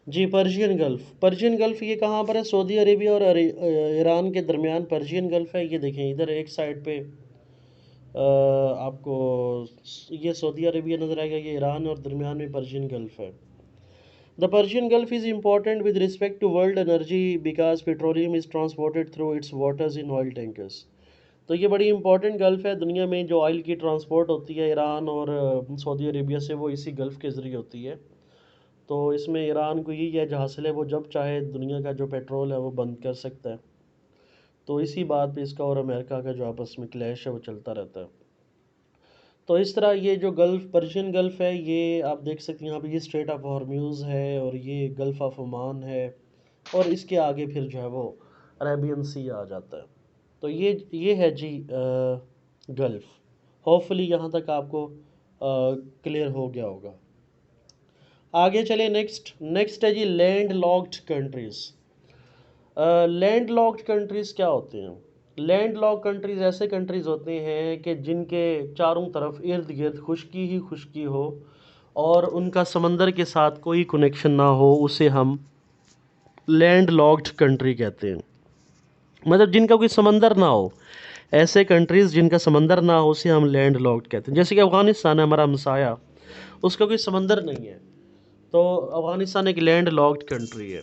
जी, Persian gulf ये कहाँ पर है? सऊदी अरेबिया और ईरान के दरमियान पर्शियन गल्फ़ है। ये देखें इधर एक साइड पे आपको ये सऊदी अरेबिया नज़र आएगा, ये ईरान, और दरमियान में पर्शियन गल्फ़ है। The Persian Gulf is important with respect to world energy because petroleum is transported through its waters in oil tankers. तो ये बड़ी इंपॉर्टेंट गल्फ़ है दुनिया में, जो ऑयल की ट्रांसपोर्ट होती है ईरान और सऊदी अरेबिया से, वो इसी गल्फ़ के ज़रिए होती है। तो इसमें ईरान को यही है जो हासिल है, वो जब चाहे दुनिया का जो पेट्रोल है वो बंद कर सकता है। तो इसी बात पे इसका और अमेरिका का जो आपस में क्लैश है वो चलता रहता है। तो इस तरह ये जो गल्फ़ पर्शियन गल्फ़ है, ये आप देख सकते हैं यहाँ पे, ये स्ट्रेट ऑफ हॉर्म्यूज़ है और ये गल्फ़ ऑफ ओमान है, और इसके आगे फिर जो है वो अरेबियन सी आ जाता है। तो ये है जी गल्फ़। होपफुली यहाँ तक आपको क्लियर हो गया होगा। आगे चले, नेक्स्ट नेक्स्ट है जी land locked countries. Land locked countries क्या होते हैं? लैंड लॉक कंट्रीज़ ऐसे कंट्रीज़ होते हैं कि जिनके चारों तरफ इर्द गिर्द खुश्की ही खुश्की हो और उनका समंदर के साथ कोई कनेक्शन ना हो, उसे हम लैंड लॉक्ड कंट्री कहते हैं। मतलब जिनका कोई समंदर ना हो, ऐसे कंट्रीज़ जिनका समंदर ना हो उसे हम लैंड लॉक्ड कहते हैं। जैसे कि अफ़गानिस्तान है हमारा हमसाया, उसका कोई समंदर नहीं है, तो अफ़गानिस्तान एक लैंड लॉक्ड कंट्री है।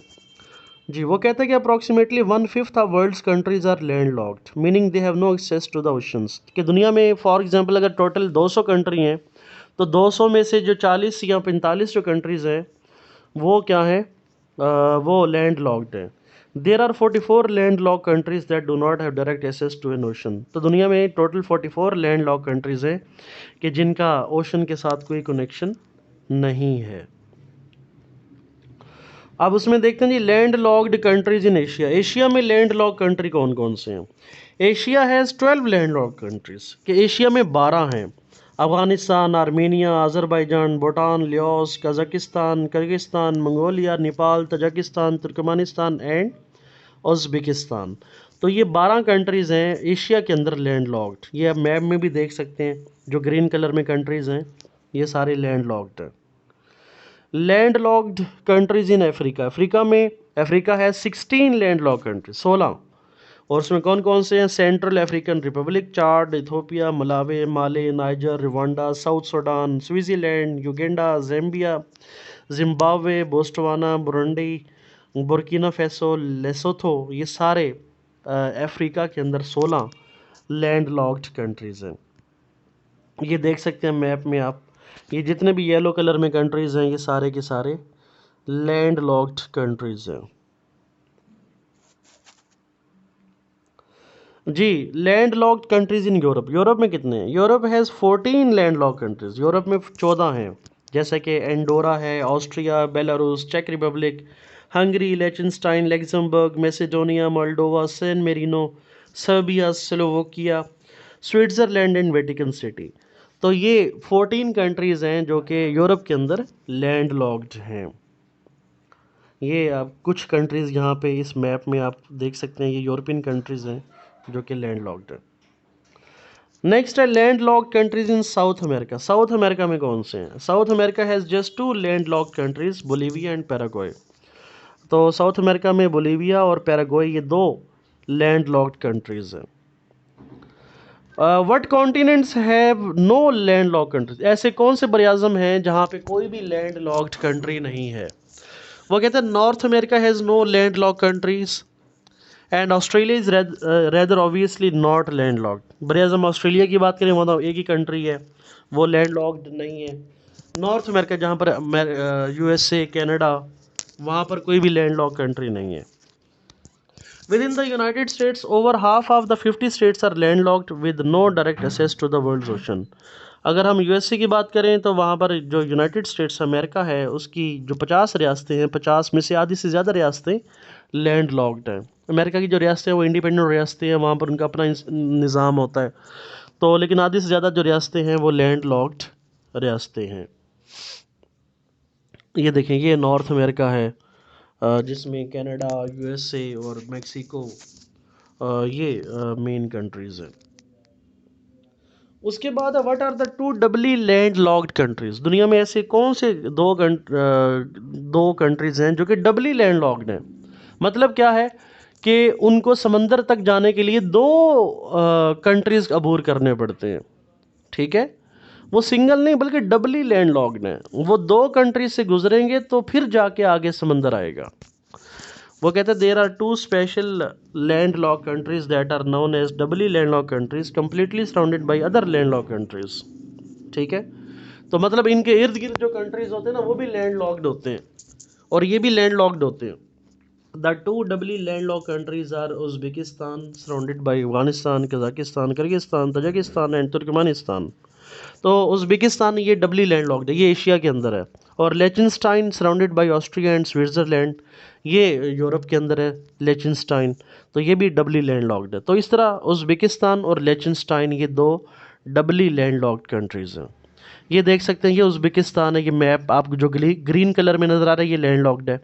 जी, वो कहते हैं कि approximately 1/5 of world's countries are land locked, meaning they have no access to the oceans. कि दुनिया में फॉर एग्जांपल अगर टोटल 200 कंट्री हैं, तो 200 में से जो 40 या 45 जो कंट्रीज़ हैं वो क्या हैं? वो लैंड लॉक्ड हैं। There are 44 land lock countries that do not have direct access to an ocean. तो दुनिया में टोटल 44 लैंड लॉक कंट्रीज़ हैं कि जिनका ओशन के साथ कोई कनेक्शन नहीं है। अब उसमें देखते हैं जी land locked countries in Asia. Asia में लैंड लॉक कंट्री कौन कौन से हैं? Asia has 12 land lock countries, कि एशिया में 12 हैं। Afghanistan, Armenia, Azerbaijan, Bhutan, Laos, Kazakhstan, Kyrgyzstan, Mongolia, Nepal, Tajikistan, Turkmenistan and Uzbekistan. तो ये 12 कंट्रीज़ हैं एशिया के अंदर लैंड लॉक्ड। ये आप मैप में भी देख सकते हैं, जो ग्रीन कलर में कंट्रीज़ हैं ये सारे लैंड लॉक्ड हैं। Land locked countries in Africa. Africa में अफ्रीका है 16 लैंड लॉक कंट्रीज, 16। और उसमें कौन कौन से हैं? Central African Republic, Chad, Ethiopia, Malawi, Mali, Niger, Rwanda, South Sudan, Switzerland, Uganda, Zambia, Zimbabwe, Botswana, Burundi, Burkina Faso, Lesotho, ये सारे अफ्रीका के अंदर 16 लैंड लॉक्ड कंट्रीज़ हैं। ये देख सकते हैं मैप में आप, ये जितने भी येलो कलर में कंट्रीज़ हैं ये सारे के सारे लैंड लॉक्ड कंट्रीज़ हैं। जी, land locked countries in Europe. Europe में कितने हैं? Europe has 14 land locked countries. Europe में 14 हैं, जैसे कि एंडोरा है, ऑस्ट्रिया, बेलारूस, चेक Republic, Hungary, Liechtenstein, Luxembourg, Macedonia, Moldova, San Marino, Serbia, Slovakia, Switzerland and Vatican City. तो ये 14 कंट्रीज़ हैं जो कि यूरोप के अंदर लैंड लॉक्ड हैं। ये आप कुछ कंट्रीज़ यहाँ पे इस मैप में आप देख सकते हैं, ये यूरोपियन कंट्रीज़ हैं जो कि लैंड लॉक्ड हैं। नेक्स्ट है land locked countries in South America. South America में कौन से हैं? South America has just 2 land locked countries, Bolivia and Paraguay. तो साउथ अमेरिका में बोलीविया और पैराग्वे ये 2 लैंड लॉक्ड कंट्रीज़ हैं। What continents have no land locked countries? ऐसे कौन से बरआज़म हैं जहाँ पे कोई भी लैंड लॉक्ड कंट्री नहीं है? वो कहते हैं North America has no land locked countries and Australia is rather obviously not landlocked. बरआज़म ऑस्ट्रेलिया की बात करें, वो तो एक ही कंट्री है, वो लैंड लॉक्ड नहीं है। नॉर्थ अमेरिका जहाँ पर यूएसए, कनाडा, वहाँ पर कोई भी लैंड लॉक्ड कंट्री नहीं है। Within the United States, over half of the 50 states are landlocked with no direct access to the world's ocean. अगर हम यूएसए की बात करें तो वहाँ पर जो यूनाइटेड स्टेट्स अमेरिका है उसकी जो 50 रियासतें हैं, 50 में से आधी से ज़्यादा रियासतें लैंड लॉक्ड हैं। अमेरिका की जो रियासतें हैं वो इंडिपेंडेंट रियासतें हैं, वहाँ पर उनका अपना निज़ाम होता है। तो लेकिन आधी से ज़्यादा जो रियासतें हैं वो लैंड लॉक्ड रियासतें हैं। ये देखें, ये नॉर्थ अमेरिका है जिसमें कनाडा, यूएसए और मैक्सिको ये मेन कंट्रीज़ हैं। उसके बाद what are the two doubly land locked countries, दुनिया में ऐसे कौन से दो कंट्रीज हैं जो कि डबली लैंड लॉक्ड हैं। मतलब क्या है कि उनको समंदर तक जाने के लिए दो कंट्रीज अबूर करने पड़ते हैं। ठीक है, वो सिंगल नहीं बल्कि डबली लैंड लॉक्ड हैं। वो दो कंट्रीज से गुजरेंगे तो फिर जाके आगे समंदर आएगा। वो कहते हैं there are two special land lock countries that are known as doubly land lock countries completely surrounded by other land lock countries. ठीक है, तो मतलब इनके इर्द गिर्द जो कंट्रीज होते हैं ना वो भी लैंड लॉक्ड होते हैं और ये भी लैंड लॉक्ड होते हैं। The two doubly land lock countries are Uzbekistan surrounded by Afghanistan, Kazakhstan, Kyrgyzstan, Tajikistan and Turkmenistan. तो उज़्बेकिस्तान ये डबली लैंड लॉक्ड है, ये एशिया के अंदर है। और Liechtenstein surrounded by Austria and Switzerland, ये यूरोप के अंदर है लेचिनस्टाइन, तो ये भी डबली लैंड लॉक्ड है। तो इस तरह उज़्बेकिस्तान और लेचिनस्टाइन ये दो डबली लैंड लॉक्ड कंट्रीज़ हैं। ये देख सकते हैं, ये उज़्बेकिस्तान है, ये मैप आपको जो ग्रीन कलर में नज़र आ रहा है ये लैंड लॉक्ड है।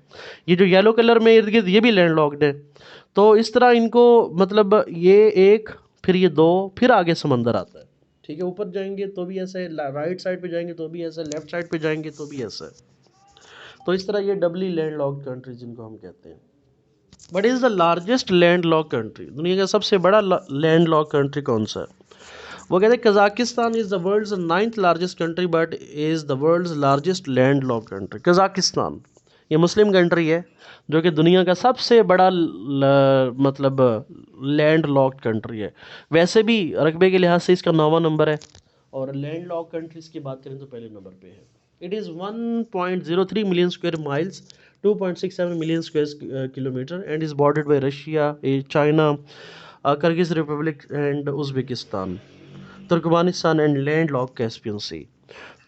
ये जो येलो कलर में इर्द गिर्द ये भी लैंड लॉक्ड है। तो इस तरह इनको मतलब ये एक, फिर ये दो, फिर आगे समंदर आता है। ठीक है, ऊपर जाएंगे तो भी ऐसा है, राइट साइड पे जाएंगे तो भी ऐसा है, लेफ्ट साइड पे जाएंगे तो भी ऐसा है। तो इस तरह ये डबली लैंड लॉक्ड कंट्री जिनको हम कहते हैं। What is the largest land lock country, दुनिया का सबसे बड़ा लैंड लॉक कंट्री कौन सा है? वो कहते हैं Kazakhstan is the world's ninth largest country but is the world's largest land lock country. Kazakhstan ये मुस्लिम कंट्री है जो कि दुनिया का सबसे बड़ा मतलब लैंड लॉक्ड कंट्री है। वैसे भी रकबे के लिहाज से इसका 9वां नंबर है और लैंड लॉक कंट्रीज़ की बात करें तो पहले नंबर पे है। It is 1.03 million square miles, 2.67 million square kilometre and is bordered by Russia, China, Kyrgyz Republic and Uzbekistan, Turkmenistan and land lock Caspian Sea.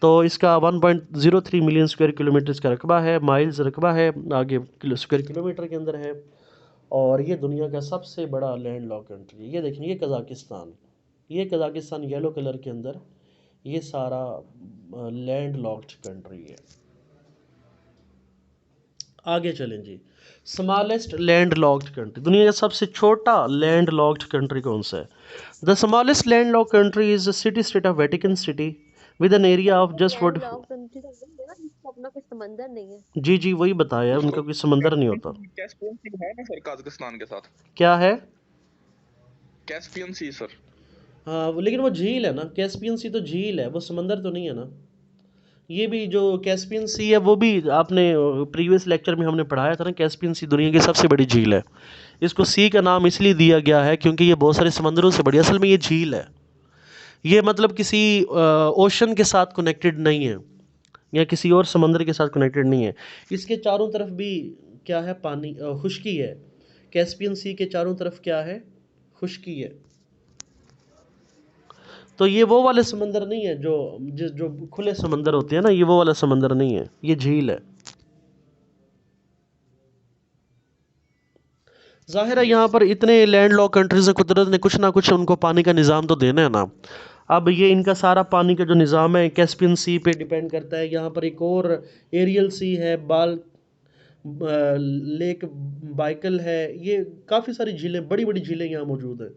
तो इसका 1.03 मिलियन स्क्वायर किलोमीटर इसका रकबा है, माइल्स रकबा है, आगे स्क्वायर किलोमीटर के अंदर है। और ये दुनिया का सबसे बड़ा लैंड लॉक कंट्री है। ये देखें, ये कज़ाकिस्तान, ये कज़ाकिस्तान येलो कलर के अंदर, ये सारा लैंड लॉक्ड कंट्री है। आगे चलें जी, स्मॉलेस्ट लैंड लॉक्ड कंट्री, दुनिया का सबसे छोटा लैंड लॉक्ड कंट्री कौन सा है? The smallest land locked country is city state of Vatican city with an area of just 40। Land lock country का मतलब है ना जिसका अपना कोई समंदर नहीं है। जी जी वही बताया, उनका कोई समंदर नहीं होता। कैस्पियन सी है ना सर कजाकिस्तान के साथ? क्या है? कैस्पियन सी सर। हाँ लेकिन वो झील है ना, कैस्पियन सी तो झील है, वो समंदर तो नहीं है ना। ये भी जो कैस्पियन सी है वो भी आपने प्रीवियस लेक्चर में हमने पढ़ाया था ना, कैस्पियन सी दुनिया की सबसे बड़ी झील है। इसको सी का नाम इसलिए दिया गया है क्योंकि ये बहुत सारे समंदरों से बड़ी, असल में ये झील है। ये मतलब किसी ओशन के साथ कनेक्टेड नहीं है या किसी और समंदर के साथ कनेक्टेड नहीं है। इसके चारों तरफ भी क्या है, पानी, खुश्की है। कैस्पियन सी के चारों तरफ क्या है, खुश्की है। तो ये वो वाले समंदर नहीं है जो खुले समंदर होते हैं ना, ये वो वाला समंदर नहीं है, ये झील है। जाहिर है यहाँ पर इतने लैंड लॉक कंट्रीज है, कुदरत ने कुछ ना कुछ उनको पानी का निज़ाम तो देना है ना। अब ये इनका सारा पानी का जो निज़ाम है कैस्पियन सी पे डिपेंड करता है। यहाँ पर एक और एरियल सी है, लेक बाइकल है, ये काफ़ी सारी झीलें, बड़ी बड़ी झीलें यहाँ मौजूद हैं।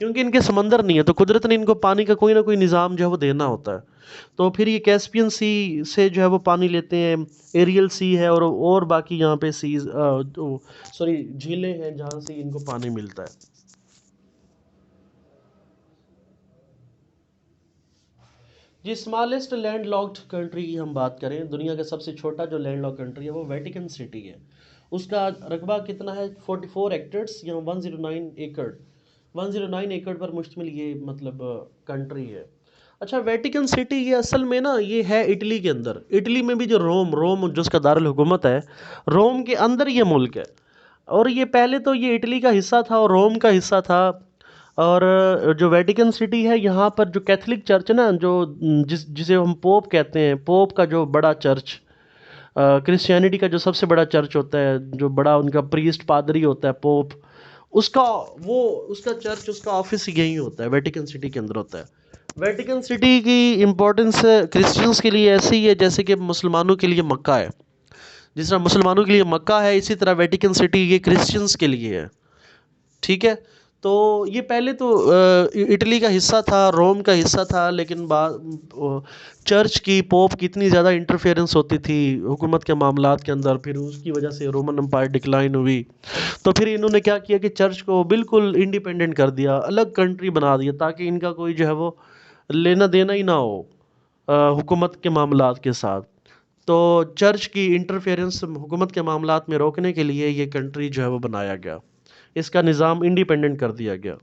क्योंकि इनके समंदर नहीं है तो कुदरत ने इनको पानी का कोई ना कोई निज़ाम जो है वो देना होता है। तो फिर ये कैस्पियन सी से जो है वो पानी लेते हैं, एरियल सी है और बाकी यहाँ पे सीज सॉरी झीलें हैं जहाँ से इनको पानी मिलता है। जी स्मॉलेस्ट लैंड लॉक्ड कंट्री की हम बात करें, दुनिया का सबसे छोटा जो लैंड लॉक कंट्री है वो वेटिकन सिटी है। उसका रकबा कितना है, 44 हेक्टर्स या 109 एकड़, 109 एकड़ पर मुश्तमिल ये मतलब कंट्री है। अच्छा, वेटिकन सिटी ये असल में ना ये है इटली के अंदर। इटली में भी जो रोम जो उसका दारुल हुकूमत है, रोम के अंदर ये मुल्क है। और ये पहले तो ये इटली का हिस्सा था और रोम का हिस्सा था। और जो वेटिकन सिटी है यहाँ पर जो कैथोलिक चर्च है ना, जो जिसे हम पोप कहते हैं, पोप का जो बड़ा चर्च, क्रिश्चियनिटी का जो सबसे बड़ा चर्च होता है, जो बड़ा उनका प्रीस्ट पादरी होता है पोप, उसका वो उसका चर्च, उसका ऑफिस यहीं होता है, वेटिकन सिटी के अंदर होता है। वेटिकन सिटी की इम्पोर्टेंस क्रिश्चियंस के लिए ऐसी ही है जैसे कि मुसलमानों के लिए मक्का है। जिस तरह मुसलमानों के लिए मक्का है, इसी तरह वेटिकन सिटी ये क्रिश्चियंस के लिए है। ठीक है, तो ये पहले तो इटली का हिस्सा था, रोम का हिस्सा था, लेकिन बाद चर्च की, पोप की इतनी ज़्यादा इंटरफेरेंस होती थी हुकूमत के मामलात के अंदर, फिर उसकी वजह से रोमन एम्पायर डिक्लाइन हुई। तो फिर इन्होंने क्या किया कि चर्च को बिल्कुल इंडिपेंडेंट कर दिया, अलग कंट्री बना दिया, ताकि इनका कोई जो है वो लेना देना ही ना हो हुकूमत के मामलात के साथ। तो चर्च की इंटरफेरेंस हुकूमत के मामलात में रोकने के लिए ये कंट्री जो है वो बनाया गया, इसका निज़ाम इंडिपेंडेंट कर दिया गया।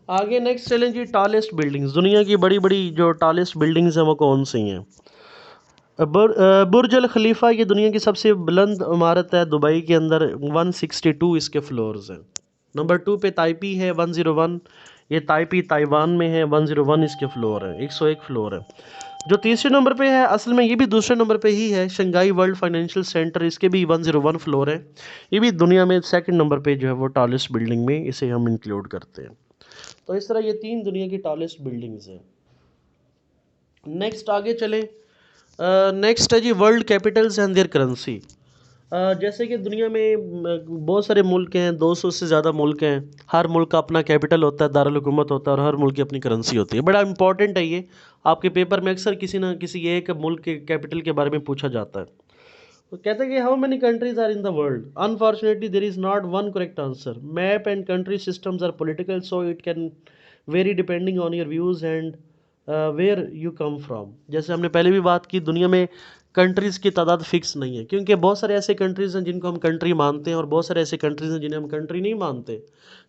आगे नेक्स्ट चलें जी, टॉलेस्ट बिल्डिंग्स। दुनिया की बड़ी बड़ी जो टॉलेस्ट बिल्डिंग्स हैं वो कौन सी हैं? बुर्ज अल खलीफा ये दुनिया की सबसे बुलंद इमारत है दुबई के अंदर, 162 इसके फ्लोर्स हैं। नंबर 2 पे ताइपी है 101, ये ताइपी ताइवान में है, 101 इसके फ्लोर हैं, 101 फ्लोर है। जो तीसरे नंबर पे है, असल में ये भी दूसरे नंबर पे ही है, शंघाई वर्ल्ड फाइनेंशियल सेंटर, इसके भी 101 फ्लोर है। ये भी दुनिया में सेकंड नंबर पे जो है वो टॉलेस्ट बिल्डिंग में इसे हम इंक्लूड करते हैं। तो इस तरह ये 3 दुनिया की टॉलेस्ट बिल्डिंग्स हैं। नेक्स्ट आगे चलें। नेक्स्ट है जी world capitals and their currency. जैसे कि दुनिया में बहुत सारे मुल्क हैं, 200 से ज़्यादा मुल्क हैं, हर मुल्क का अपना कैपिटल होता है, दारुल हुकूमत होता है, और हर मुल्क की अपनी करेंसी होती है। बड़ा इंपॉर्टेंट है ये, आपके पेपर में अक्सर किसी ना किसी एक मुल्क के कैपिटल के बारे में पूछा जाता है। तो कहते हैं कि how many countries are in the world, unfortunately there is not one correct answer. Map and country systems are political, so it can vary depending on your views and where you come from. जैसे हमने पहले भी बात की, दुनिया में countries की तादाद फिक्स नहीं है, क्योंकि बहुत सारे ऐसे कंट्रीज़ हैं जिनको हम कंट्री मानते हैं और बहुत सारे ऐसे कंट्रीज़ हैं जिन्हें हम कंट्री नहीं मानते।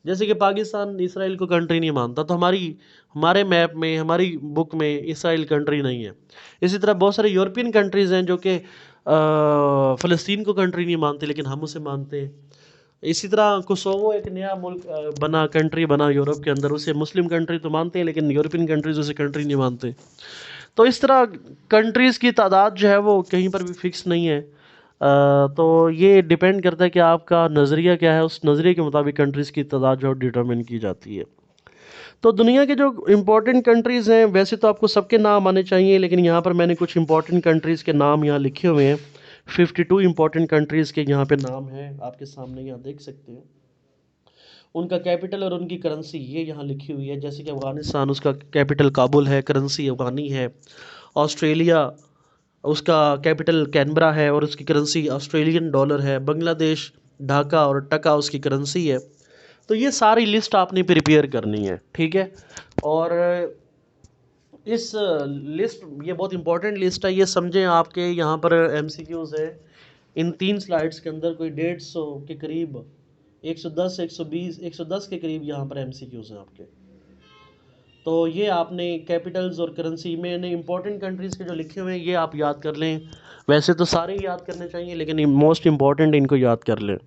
जैसे कि पाकिस्तान इसराइल को कंट्री नहीं मानता, तो हमारे मैप में, हमारी बुक में इसराइल कंट्री नहीं है। इसी तरह बहुत सारे यूरोपियन कंट्रीज़ हैं जो कि फ़लस्तीन को कंट्री नहीं मानते, लेकिन हम उसे मानते हैं। इसी तरह कोसोवो एक नया मुल्क बना, कंट्री बना यूरोप के अंदर, उसे मुस्लिम कंट्री तो मानते हैं, लेकिन यूरोपियन कंट्रीज़ उसे कंट्री नहीं मानते। तो इस तरह कंट्रीज़ की तादाद जो है वो कहीं पर भी फिक्स नहीं है। तो ये डिपेंड करता है कि आपका नज़रिया क्या है, उस नज़रिए के मुताबिक कंट्रीज़ की तादाद जो डिटरमिन की जाती है। तो दुनिया के जो इम्पोर्टेंट कंट्रीज़ हैं, वैसे तो आपको सबके नाम आने चाहिए, लेकिन यहाँ पर मैंने कुछ इम्पोर्टेंट कंट्रीज़ के नाम यहाँ लिखे हुए हैं। 52 इम्पोर्टेंट कंट्रीज़ के यहाँ पे नाम हैं, आपके सामने यहाँ देख सकते हैं। उनका कैपिटल और उनकी करेंसी ये यहाँ लिखी हुई है। जैसे कि अफ़गानिस्तान, उसका कैपिटल काबुल है, करेंसी अफ़गानी है। ऑस्ट्रेलिया, उसका कैपिटल कैनबरा है और उसकी करेंसी ऑस्ट्रेलियन डॉलर है। बांग्लादेश, ढाका और टका उसकी करेंसी है। तो ये सारी लिस्ट आपने प्रिपेयर करनी है, ठीक है। और इस लिस्ट, ये बहुत इंपॉर्टेंट लिस्ट है, ये समझें आपके यहाँ पर एमसीक्यूज़ है। इन 3 स्लाइड्स के अंदर कोई 150 के करीब, 110, 120, 110 के करीब यहाँ पर एमसीक्यूज़ हैं आपके। तो ये आपने कैपिटल्स और करेंसी में इंपॉर्टेंट कंट्रीज़ के जो लिखे हुए हैं ये आप याद कर लें। वैसे तो सारे ही याद करने चाहिए, लेकिन मोस्ट इंपॉर्टेंट इनको याद कर लें।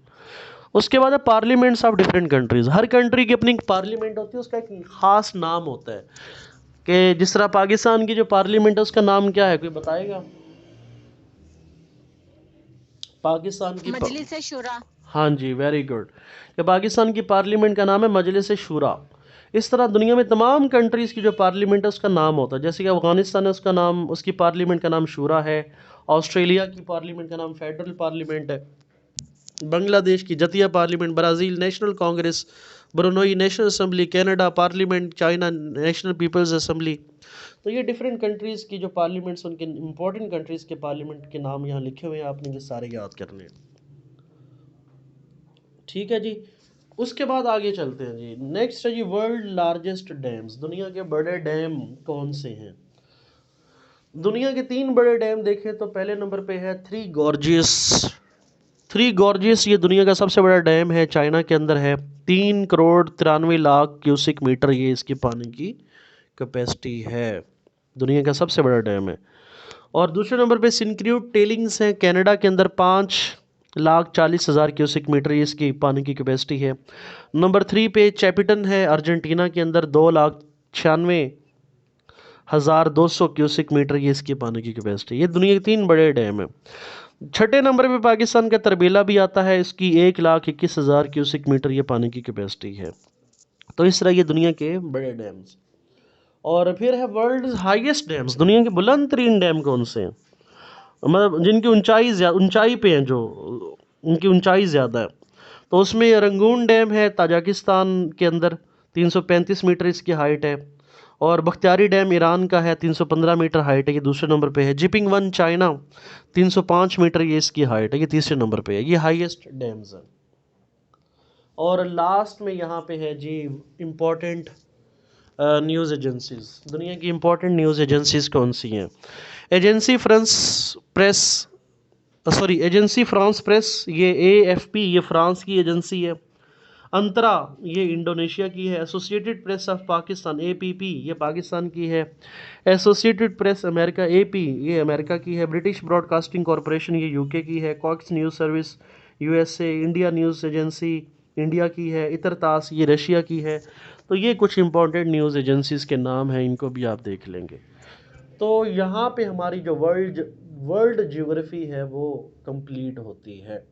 उसके बाद है parliaments of different countries. Her country की अपनी पार्लियामेंट होती है, उसका एक ख़ास नाम होता है। कि जिस तरह पाकिस्तान की जो पार्लियामेंट है उसका नाम क्या है, कोई बताएगा? पाकिस्तान की मजलिस शुरा। हाँ जी, वेरी गुड। कि पाकिस्तान की पार्लियामेंट का नाम है मजलिस शुरा। इस तरह दुनिया में तमाम कंट्रीज़ की जो पार्लियामेंट है उसका नाम होता है। जैसे कि अफ़गानिस्तान है, उसका नाम, उसकी पार्लियामेंट का नाम शुरा है। ऑस्ट्रेलिया की पार्लियामेंट का नाम फेडरल पार्लियामेंट है। बांग्लादेश की Jatiya parliament, Brazil national congress, Brunei national assembly, Canada parliament, China national people's assembly. तो ये डिफरेंट कंट्रीज़ की जो पार्लियामेंट्स, उनके इंपॉर्टेंट कंट्रीज़ के पार्लियामेंट के नाम यहाँ लिखे हुए हैं, आपने ये सारे याद करने हैं, ठीक है जी। उसके बाद आगे चलते हैं जी। नेक्स्ट है जी वर्ल्ड लार्जेस्ट डैम्स। दुनिया के बड़े डैम कौन से हैं? दुनिया के 3 बड़े डैम देखें तो पहले नंबर पे है थ्री गॉर्जियस। थ्री गॉर्जियस ये दुनिया का सबसे बड़ा डैम है, चाइना के अंदर है। 3 करोड़ 93 लाख क्यूसिक मीटर ये इसकी पानी की कैपेसिटी है, दुनिया का सबसे बड़ा डैम है। और दूसरे नंबर पे सिनक्रूट टेलिंग्स हैं, कनाडा के अंदर 5,40,000 क्यूसिक मीटर ये इसकी पानी की कैपेसिटी है। नंबर 3 पे चैपिटन है, अर्जेंटीना के अंदर 2,96,200 क्यूसिक मीटर ये इसकी पानी की कैपेसिटी। ये दुनिया के 3 बड़े डैम हैं। छठे नंबर पे पाकिस्तान का तरबेला भी आता है, इसकी 1,21,000 क्यूसिक मीटर ये पानी की कैपेसिटी है। तो इस तरह ये दुनिया के बड़े डैम्स। और फिर है वर्ल्ड हाईएस्ट डैम्स। दुनिया के बुलंद तरीन डैम कौन से हैं, मतलब जिनकी ऊंचाई पे हैं, जो उनकी ऊंचाई ज़्यादा है। तो उसमें ये रंगून डैम है ताजिकिस्तान के अंदर, 335 मीटर इसकी हाइट है। और बख्तियारी डैम ईरान का है, 315 मीटर हाइट है, ये दूसरे नंबर पे है। जिपिंग वन चाइना, 305 मीटर ये इसकी हाइट है, ये तीसरे नंबर पे है। ये हाईएस्ट डैम्स हैं। और लास्ट में यहाँ पे है जी इम्पोर्टेंट न्यूज़ एजेंसीज। दुनिया की इम्पोर्टेंट न्यूज़ एजेंसीज कौन सी हैं? Agency France press, sorry agency France press, ये AFP ये फ्रांस की एजेंसी है। अंतरा ये इंडोनेशिया की है। Associated press of Pakistan APP ये पाकिस्तान की है। एसोसिएटेड प्रेस अमेरिका AP ये अमेरिका की है। ब्रिटिश ब्रॉडकास्टिंग कॉरपोरेशन ये UK की है। Cox news service USA। India news agency India की है। इतरतास ये रशिया की है। तो ये कुछ इंपॉर्टेंट न्यूज़ एजेंसीज़ के नाम हैं, इनको भी आप देख लेंगे। तो यहाँ पे हमारी जो वर्ल्ड ज्योग्राफी है वो कंप्लीट होती है।